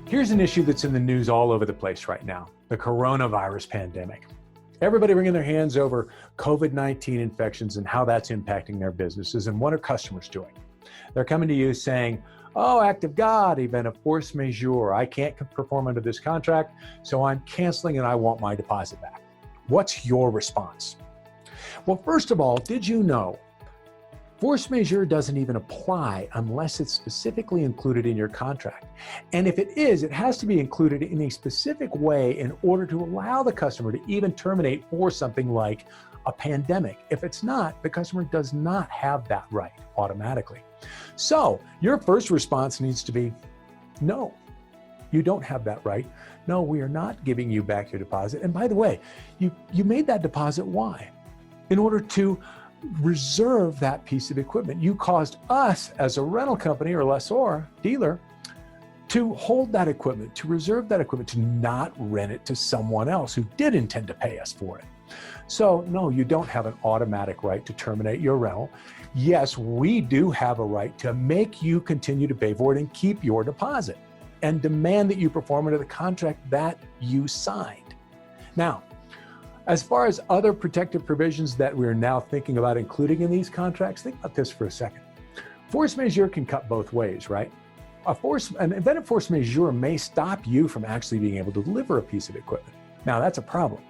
Here's an issue that's in the news all over the place right now, the coronavirus pandemic. Everybody wringing their hands over COVID-19 infections and how that's impacting their businesses, and what are customers doing? They're coming to you saying, oh, act of God, event of force majeure. I can't perform under this contract, so I'm canceling and I want my deposit back. What's your response? Well, first of all, did you know force majeure doesn't even apply unless it's specifically included in your contract. And if it is, it has to be included in a specific way in order to allow the customer to even terminate for something like a pandemic. If it's not, the customer does not have that right automatically. So your first response needs to be, no, you don't have that right. No, we are not giving you back your deposit. And by the way, you made that deposit, why? In order to reserve that piece of equipment. You caused us as a rental company or lessor, dealer, to hold that equipment, to reserve that equipment, to not rent it to someone else who did intend to pay us for it. So no, you don't have an automatic right to terminate your rental. Yes, we do have a right to make you continue to pay for it and keep your deposit and demand that you perform under the contract that you signed. Now, as far as other protective provisions that we're now thinking about including in these contracts, think about this for a second. Force majeure can cut both ways, right? An event of force majeure may stop you from actually being able to deliver a piece of equipment. Now, that's a problem,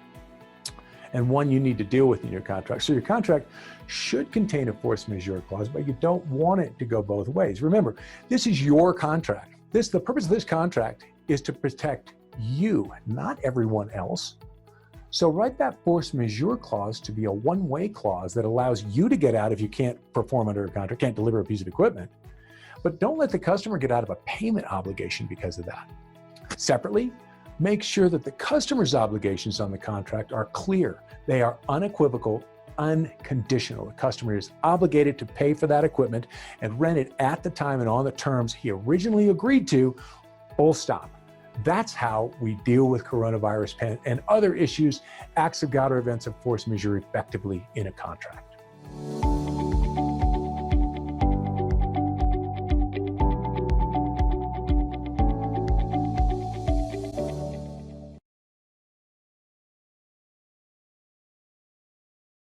and one you need to deal with in your contract. So your contract should contain a force majeure clause, but you don't want it to go both ways. Remember, this is your contract. The purpose of this contract is to protect you, not everyone else. So write that force majeure clause to be a one-way clause that allows you to get out if you can't perform under a contract, can't deliver a piece of equipment. But don't let the customer get out of a payment obligation because of that. Separately, make sure that the customer's obligations on the contract are clear. They are unequivocal, unconditional. The customer is obligated to pay for that equipment and rent it at the time and on the terms he originally agreed to, full stop. That's how we deal with coronavirus and other issues, acts of God or events of force majeure effectively in a contract.